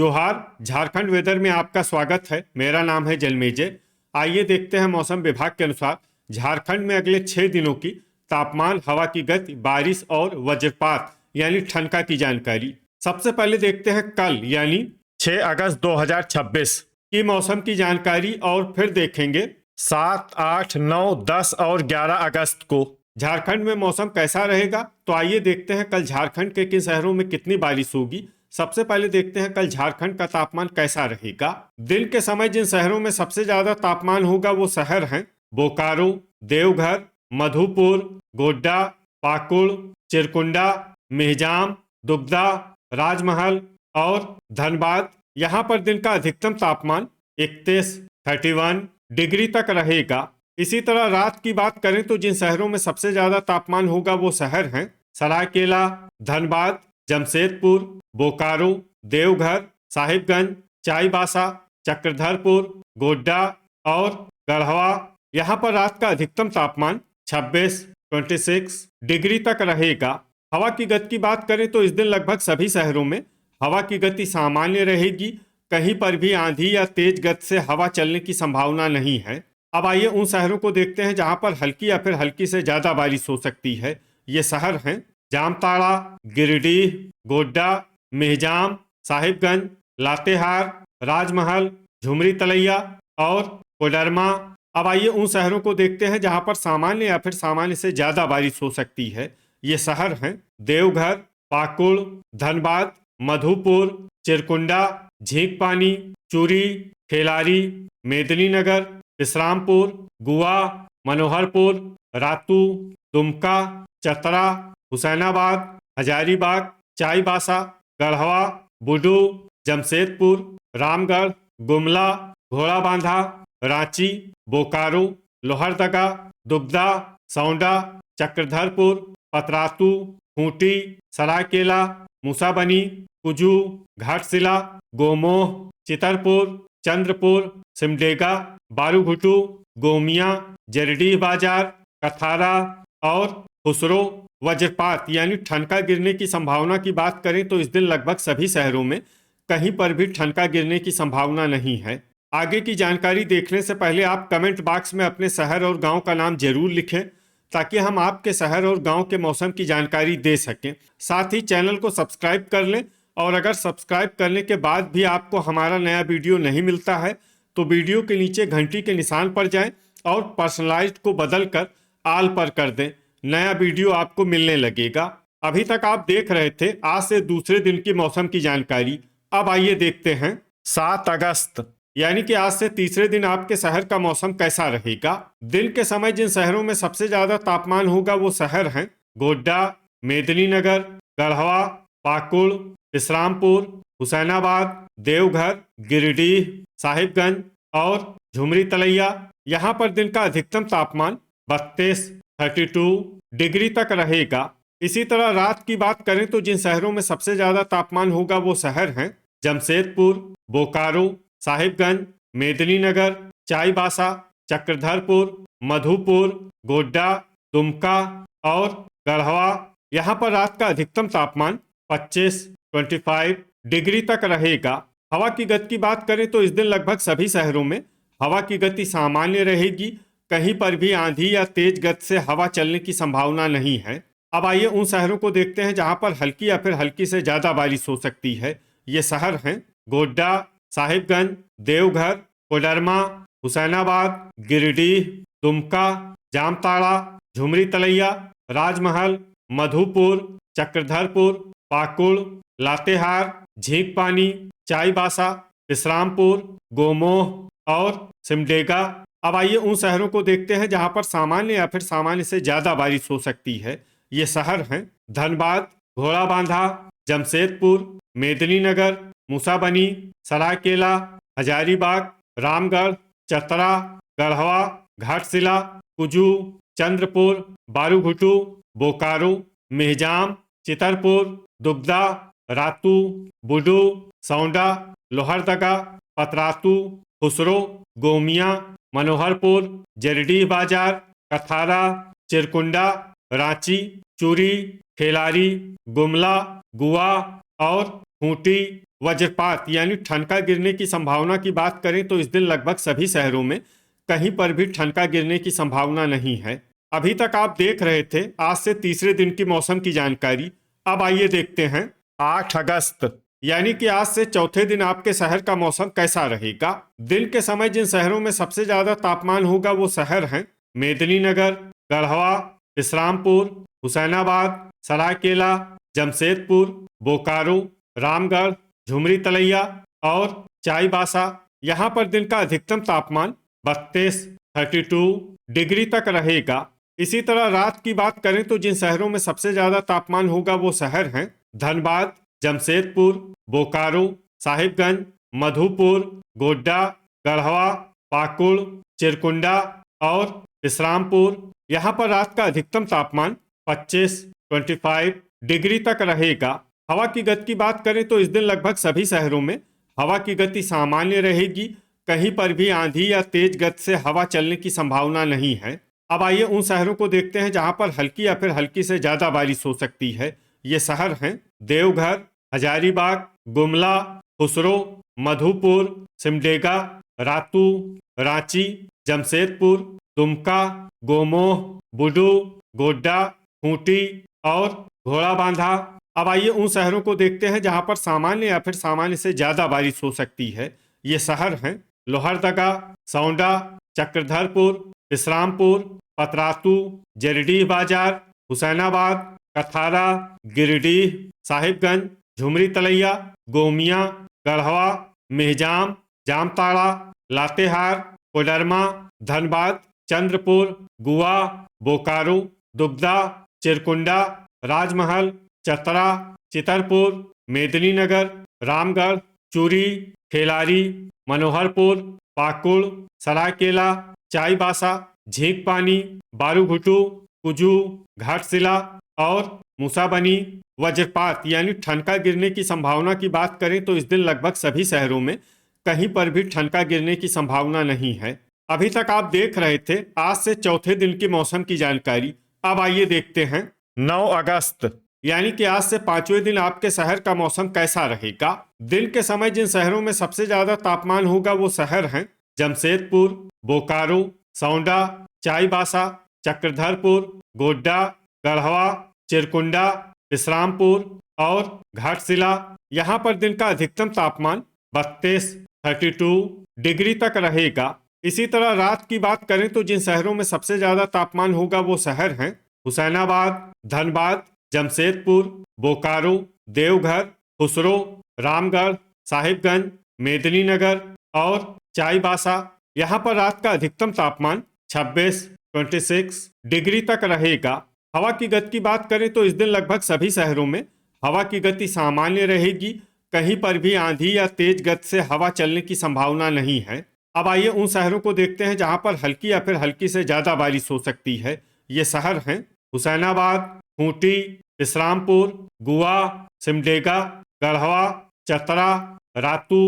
जोहार। झारखंड वेदर में आपका स्वागत है। मेरा नाम है जलमेजय। आइए देखते हैं मौसम विभाग के अनुसार झारखंड में अगले 6 दिनों की तापमान, हवा की गति, बारिश और वज्रपात यानी ठनका की जानकारी। सबसे पहले देखते हैं कल यानी 6 अगस्त 2026 की मौसम की जानकारी और फिर देखेंगे 7, 8, 9, 10 और 11 अगस्त को झारखंड में मौसम कैसा रहेगा। तो आइए देखते हैं कल झारखंड के किन शहरों में कितनी बारिश होगी। सबसे पहले देखते हैं कल झारखंड का तापमान कैसा रहेगा। दिन के समय जिन शहरों में सबसे ज्यादा तापमान होगा वो शहर हैं बोकारो, देवघर, मधुपुर, गोड्डा, पाकुड़, चिरकुंडा, मेहजाम, दुगदा, राजमहल और धनबाद। यहाँ पर दिन का अधिकतम तापमान 31 डिग्री तक रहेगा। इसी तरह रात की बात करें तो जिन शहरों में सबसे ज्यादा तापमान होगा वो शहर हैं सरायकेला, धनबाद, जमशेदपुर, बोकारो, देवघर, साहिबगंज, चाईबासा, चक्रधरपुर, गोड्डा और गढ़वा। यहाँ पर रात का अधिकतम तापमान 26 डिग्री तक रहेगा। हवा की गति की बात करें तो इस दिन लगभग सभी शहरों में हवा की गति सामान्य रहेगी। कहीं पर भी आंधी या तेज गति से हवा चलने की संभावना नहीं है। अब आइए उन शहरों को देखते हैं जहां पर हल्की या फिर हल्की से ज्यादा बारिश हो सकती है। ये शहर हैं जामताड़ा, गिरिडीह, गोड्डा, मेहजाम, साहिबगंज, लातेहार, राजमहल, झुमरी तलैया और कोडरमा। अब आइए उन शहरों को देखते हैं जहां पर सामान्य या फिर सामान्य से ज्यादा बारिश हो सकती है। ये शहर हैं देवघर, पाकुड़, धनबाद, मधुपुर, चिरकुंडा, झींकपानी, चूरी, खेलारी, मेदिनीनगर, विश्रामपुर, गुआ, मनोहरपुर, रातू, दुमका, चतरा, हुसैनाबाद, हजारीबाग, चाईबासा, गढ़वा, बुडू, जमशेदपुर, रामगढ़, गुमला, घोड़ाबांधा, रांची, बोकारो, लोहरदगा, दुगदा, सौंडा, चक्रधरपुर, पतरातू, खूंटी, सरायकेला, मूसाबनी, कुजू, घाटशिला, गोमोह, चितरपुर, चंद्रपुर, सिमडेगा, बारूघुटू, गोमिया, जरडीह बाजार, कथारा और खुसरो। वज्रपात यानी ठनका गिरने की संभावना की बात करें तो इस दिन लगभग सभी शहरों में कहीं पर भी ठनका गिरने की संभावना नहीं है। आगे की जानकारी देखने से पहले आप कमेंट बॉक्स में अपने शहर और गांव का नाम जरूर लिखें ताकि हम आपके शहर और गांव के मौसम की जानकारी दे सकें। साथ ही चैनल को सब्सक्राइब कर लें और अगर सब्सक्राइब करने के बाद भी आपको हमारा नया वीडियो नहीं मिलता है तो वीडियो के नीचे घंटी के निशान पर जाएं और पर्सनलाइज्ड को बदल कर आल पर कर दें। नया वीडियो आपको मिलने लगेगा। अभी तक आप देख रहे थे आज से दूसरे दिन की मौसम की जानकारी। अब आइए देखते हैं 7 अगस्त यानी कि आज से तीसरे दिन आपके शहर का मौसम कैसा रहेगा। दिन के समय जिन शहरों में सबसे ज्यादा तापमान होगा वो शहर हैं गोड्डा, मेदिनीनगर, गढ़वा, पाकुड़, विश्रामपुर, हुसैनाबाद, देवघर, गिरिडीह, साहिबगंज और झुमरी तलैया। यहाँ पर दिन का अधिकतम तापमान 32 डिग्री तक रहेगा। इसी तरह रात की बात करें तो जिन शहरों में सबसे ज्यादा तापमान होगा वो शहर हैं जमशेदपुर, बोकारो, साहिबगंज, मेदिनीनगर, चाईबासा, चक्रधरपुर, मधुपुर, गोड्डा, दुमका और गढ़वा। यहाँ पर रात का अधिकतम तापमान 25 डिग्री तक रहेगा। हवा की गति की बात करें तो इस दिन लगभग सभी शहरों में हवा की गति सामान्य रहेगी। कहीं पर भी आंधी या तेज गति से हवा चलने की संभावना नहीं है। अब आइए उन शहरों को देखते हैं जहां पर हल्की या फिर हल्की से ज्यादा बारिश हो सकती है। ये शहर हैं गोड्डा, साहिबगंज, देवघर, कोडरमा, हुसैनाबाद, गिरिडीह, दुमका, जामताड़ा, झुमरी तलैया, राजमहल, मधुपुर, चक्रधरपुर, पाकुड़, लातेहार, झींकपानी, चाईबासा, विश्रामपुर, गोमोह और सिमडेगा। अब आइए उन शहरों को देखते हैं जहां पर सामान्य या फिर सामान्य से ज्यादा बारिश हो सकती है। ये शहर हैं धनबाद, घोड़ाबांधा, जमशेदपुर, मेदिनीनगर, मूसाबनी, सरायकेला, हजारीबाग, रामगढ़, चतरा, गढ़वा, घाटशिला, कुजू, चंद्रपुर, बारूघुटू, बोकारो, मेहजाम, चितरपुर, दुगदा, रातू, बुडू, सौंडा, लोहरदगा, पतरातू, खुसरो, गोमिया, मनोहरपुर, जरडीह बाजार, कथारा, चिरकुंडा, रांची, चूरी, खेलारी, गुमला, गुआ और खूंटी, वज्रपात यानी ठनका गिरने की संभावना की बात करें तो इस दिन लगभग सभी शहरों में कहीं पर भी ठनका गिरने की संभावना नहीं है। अभी तक आप देख रहे थे आज से तीसरे दिन की मौसम की जानकारी। अब आइए देखते हैं 8 अगस्त यानी कि आज से चौथे दिन आपके शहर का मौसम कैसा रहेगा। दिन के समय जिन शहरों में सबसे ज्यादा तापमान होगा वो शहर हैं मेदिनीनगर, गढ़वा, इस्लामपुर, हुसैनाबाद, सरायकेला, जमशेदपुर, बोकारो, रामगढ़, झुमरी तलैया और चाईबासा। यहाँ पर दिन का अधिकतम तापमान 32 डिग्री तक रहेगा। इसी तरह रात की बात करें तो जिन शहरों में सबसे ज्यादा तापमान होगा वो शहर हैं धनबाद, जमशेदपुर, बोकारो, साहिबगंज, मधुपुर, गोड्डा, गढ़वा, पाकुड़, चिरकुंडा और इस्लामपुर। यहाँ पर रात का अधिकतम तापमान 25 डिग्री तक रहेगा। हवा की गति की बात करें तो इस दिन लगभग सभी शहरों में हवा की गति सामान्य रहेगी। कहीं पर भी आंधी या तेज गति से हवा चलने की संभावना नहीं है। अब आइए उन शहरों को देखते हैं जहां पर हल्की या फिर हल्की से ज्यादा बारिश हो सकती है। ये शहर हैं देवघर, हजारीबाग, गुमला, खुसरो, मधुपुर, सिमडेगा, रातू, रांची, जमशेदपुर, दुमका, गोमोह, बुडू, गोड्डा, खूंटी और घोड़ाबांधा। अब आइए उन शहरों को देखते हैं जहां पर सामान्य या फिर सामान्य से ज्यादा बारिश हो सकती है। ये शहर हैं लोहरदगा, सौंडा, चक्रधरपुर, इस्लामपुर, पतरातू, जरीडीह बाजार, हुसैनाबाद, कथारा, गिरिडीह, साहिबगंज, झुमरी तलैया, गोमिया, गढ़वा, मेहजाम, जामताड़ा, लातेहार, कोडरमा, धनबाद, चंद्रपुर, गुआ, बोकारो, दुगदा, चिरकुंडा, राजमहल, चतरा, चितरपुर, मेदिनीनगर, रामगढ़, चूरी, खेलारी, मनोहरपुर, पाकुड़, सरायकेला, चाईबासा, झींकपानी, बारूघुटू, कुजू, घाटशिला और मूसाबनी। वज्रपात यानी ठनका गिरने की संभावना की बात करें तो इस दिन लगभग सभी शहरों में कहीं पर भी ठनका गिरने की संभावना नहीं है। अभी तक आप देख रहे थे आज से चौथे दिन की मौसम की जानकारी। अब आइए देखते हैं 9 अगस्त यानी कि आज से पांचवें दिन आपके शहर का मौसम कैसा रहेगा। दिन के समय जिन शहरों में सबसे ज्यादा तापमान होगा वो शहर हैं जमशेदपुर, बोकारो, सौंडा, चाईबासा, चक्रधरपुर, गोड्डा, गढ़वा, चिरकुंडा, इस्लामपुर और घाटशिला। यहाँ पर दिन का अधिकतम तापमान 32 डिग्री तक रहेगा। इसी तरह रात की बात करें तो जिन शहरों में सबसे ज्यादा तापमान होगा वो शहर हैं हुसैनाबाद, धनबाद, जमशेदपुर, बोकारो, देवघर, खुसरो, रामगढ़, साहिबगंज, मेदिनीनगर और चाईबासा। यहाँ पर रात का अधिकतम तापमान 26 डिग्री तक रहेगा। हवा की गति की बात करें तो इस दिन लगभग सभी शहरों में हवा की गति सामान्य रहेगी। कहीं पर भी आंधी या तेज गति से हवा चलने की संभावना नहीं है। अब आइए उन शहरों को देखते हैं जहां पर हल्की या फिर हल्की से ज्यादा बारिश हो सकती है। ये शहर हैं हुसैनाबाद, खूंटी, इस्लामपुर, गुआ, सिमडेगा, गढ़वा, चतरा, रातू,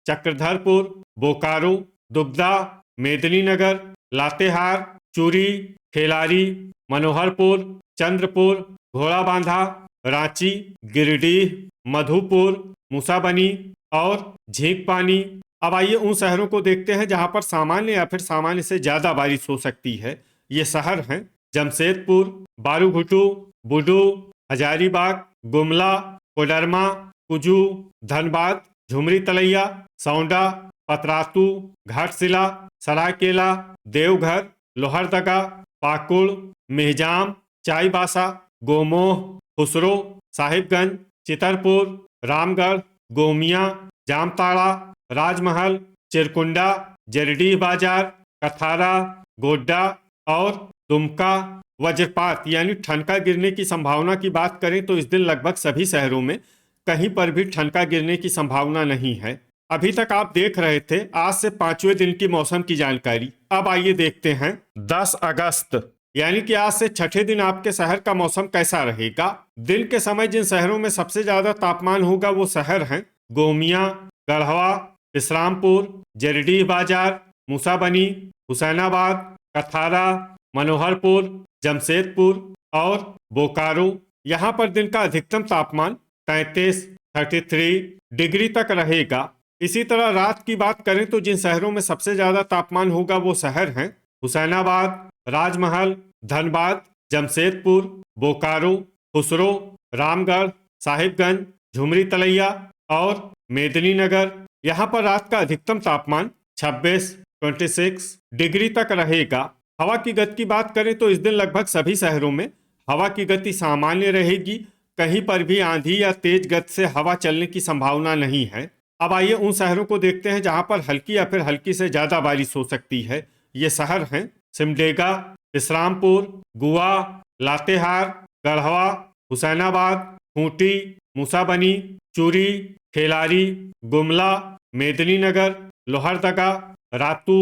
चक्रधरपुर, बोकारो, दुगदा, मेदिनीनगर, लातेहार, चूरी, खेलारी, मनोहरपुर, चंद्रपुर, घोड़ाबांधा, रांची, गिरिडीह, मधुपुर, मूसाबनी और झींकपानी। अब आइए उन शहरों को देखते हैं जहां पर सामान्य या फिर सामान्य से ज्यादा बारिश हो सकती है। ये शहर हैं जमशेदपुर, बारूघुटू, बुडू, हजारीबाग, गुमला, कोडरमा, कुजू, धनबाद, झुमरी तलैया, सौंडा, पतरातू, घाटशिला, सरायकेला, देवघर, लोहरदगा, पाकुड़, मेहजाम, चाईबासा, गोमोह, खुसरो, साहिबगंज, चितरपुर, रामगढ़, गोमिया, जामताड़ा, राजमहल, चिरकुंडा, जरीडीह बाजार, कथारा, गोड्डा और दुमका। वज्रपात यानी ठनका गिरने की संभावना की बात करें तो इस दिन लगभग सभी शहरों में कहीं पर भी ठनका गिरने की संभावना नहीं है। अभी तक आप देख रहे थे आज से पांचवें दिन की मौसम की जानकारी। अब आइए देखते हैं 10 अगस्त यानी कि आज से छठे दिन आपके शहर का मौसम कैसा रहेगा। दिन के समय जिन शहरों में सबसे ज्यादा तापमान होगा वो शहर हैं गोमिया, गढ़वा, इस्लामपुर, जरीडीह बाजार, मूसाबनी, हुसैनाबाद, कथारा, मनोहरपुर, जमशेदपुर और बोकारो। यहाँ पर दिन का अधिकतम तापमान 33, 33 डिग्री तक रहेगा। इसी तरह रात की बात करें तो जिन शहरों में सबसे ज्यादा तापमान होगा वो शहर हैं हुसैनाबाद, राजमहल, धनबाद, जमशेदपुर, बोकारो, खुसरो, रामगढ़, साहिबगंज, झुमरी तलैया और मेदिनीनगर। यहाँ पर रात का अधिकतम तापमान 26, 26 डिग्री तक रहेगा। हवा की गति की बात करें तो इस दिन लगभग सभी शहरों में हवा की गति सामान्य रहेगी। कहीं पर भी आंधी या तेज गति से हवा चलने की संभावना नहीं है। अब आइए उन शहरों को देखते हैं जहां पर हल्की या फिर हल्की से ज्यादा बारिश हो सकती है। ये शहर हैं सिमडेगा, इस्लामपुर, गुआ, लातेहार, गढ़वा, हुसैनाबाद, खूंटी, मूसाबनी, चूरी, खेलारी, गुमला, मेदिनीनगर, लोहरदगा, रातू,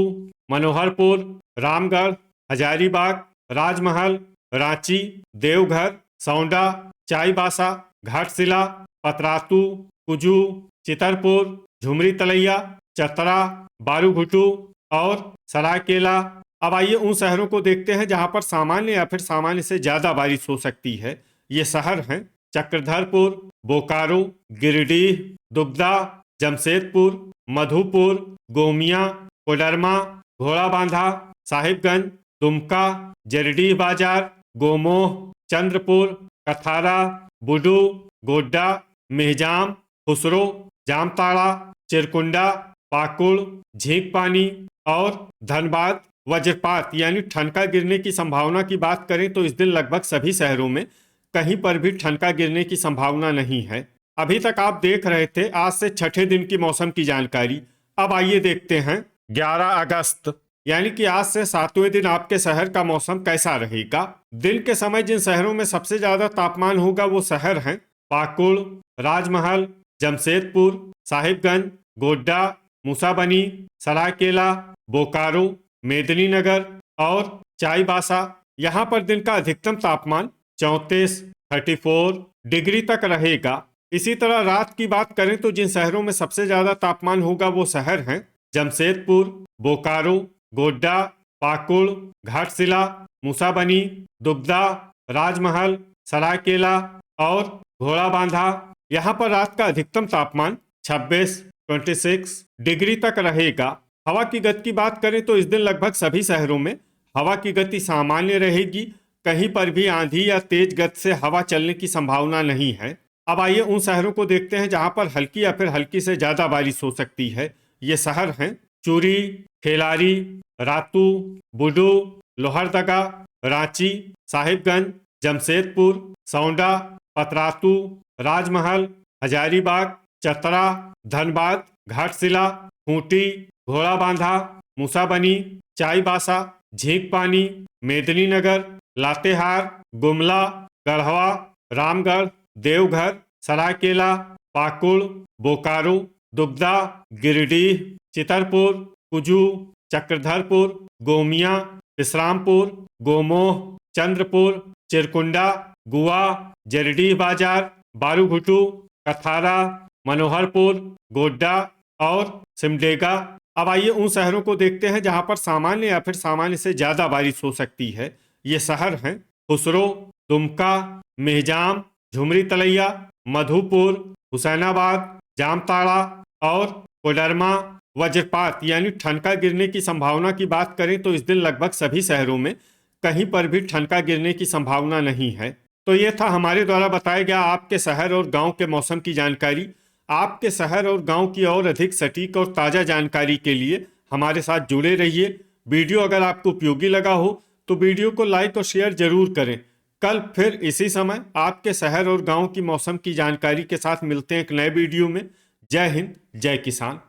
मनोहरपुर, रामगढ़, हजारीबाग, राजमहल, रांची, देवघर, सौंडा, चाईबासा, घाटशिला, पतरातू, कुजू, चितरपुर, झुमरी तलैया, चतरा, बारूघुटू और सरायकेला। अब आइए उन शहरों को देखते हैं जहां पर सामान्य या फिर सामान्य से ज्यादा बारिश हो सकती है। ये शहर हैं चक्रधरपुर, बोकारो, गिरिडीह, दुगदा, जमशेदपुर, मधुपुर, गोमिया, कोडरमा, घोड़ाबांधा, साहिबगंज, दुमका, जरडीह बाजार, गोमोह, चंद्रपुर, कथारा, बुडू, गोड्डा, मेहजाम, खुसरो, जामताड़ा, चिरकुंडा, पाकुड़, झींकपानी और धनबाद। वज्रपात यानी ठनका गिरने की संभावना की बात करें तो इस दिन लगभग सभी शहरों में कहीं पर भी ठनका गिरने की संभावना नहीं है। अभी तक आप देख रहे थे आज से छठे दिन की मौसम की जानकारी। अब आइए देखते हैं 11 अगस्त यानी कि आज से 7वें दिन आपके शहर का मौसम कैसा रहेगा। दिन के समय जिन शहरों में सबसे ज्यादा तापमान होगा वो शहर हैं पाकुड़, राजमहल, जमशेदपुर, साहिबगंज, गोड्डा, मूसाबनी, सरायकेला, बोकारो, मेदिनीनगर और चाईबासा। यहाँ पर दिन का अधिकतम तापमान 34, 34 डिग्री तक रहेगा। इसी तरह रात की बात करें तो जिन शहरों में सबसे ज्यादा तापमान होगा वो शहर हैं जमशेदपुर, बोकारो, गोड्डा, पाकुड़, घाटशिला, मूसाबनी, दुगदा, राजमहल, सरायकेला और घोड़ाबांधा। यहाँ पर रात का अधिकतम तापमान 26, 26 डिग्री तक रहेगा। हवा की गति की बात करें तो इस दिन लगभग सभी शहरों में हवा की गति सामान्य रहेगी। कहीं पर भी आंधी या तेज गति से हवा चलने की संभावना नहीं है। अब आइए उन शहरों को देखते हैं जहां पर हल्की या फिर हल्की से ज्यादा बारिश हो सकती है। ये शहर हैं चूरी, खेलारी, रातू, बुडू, लोहरदगा, रांची, साहिबगंज, जमशेदपुर, सौंडा, पतरातू, राजमहल, हजारीबाग, चतरा, धनबाद, घाटशिला, खूंटी, घोड़ाबांधा, मूसाबनी, चाईबासा, झींकपानी, मेदिनीनगर, लातेहार, गुमला, गढ़वा, रामगढ़, देवघर, सरायकेला, पाकुड़, बोकारो, दुगदा, गिरिडीह, चितरपुर, कुजू, चक्रधरपुर, गोमिया, इस्लामपुर, गोमोह, चंद्रपुर, चिरकुंडा, गुआ, जरडीह बाजार, बारूघुटू, कथारा, मनोहरपुर, गोड्डा और सिमडेगा। अब आइए उन शहरों को देखते हैं जहां पर सामान्य या फिर सामान्य से ज्यादा बारिश हो सकती है। ये शहर हैं खुसरो, दुमका, मेहजाम, झुमरी तलैया, मधुपुर, हुसैनाबाद, जामताड़ा और कोडरमा। वज्रपात यानी ठनका गिरने की संभावना की बात करें तो इस दिन लगभग सभी शहरों में कहीं पर भी ठनका गिरने की संभावना नहीं है। तो ये था हमारे द्वारा बताया गया आपके शहर और गांव के मौसम की जानकारी। आपके शहर और गांव की और अधिक सटीक और ताज़ा जानकारी के लिए हमारे साथ जुड़े रहिए। वीडियो अगर आपको उपयोगी लगा हो तो वीडियो को लाइक और शेयर जरूर करें। कल फिर इसी समय आपके शहर और गांव की मौसम की जानकारी के साथ मिलते हैं एक नए वीडियो में। जय हिंद, जय किसान।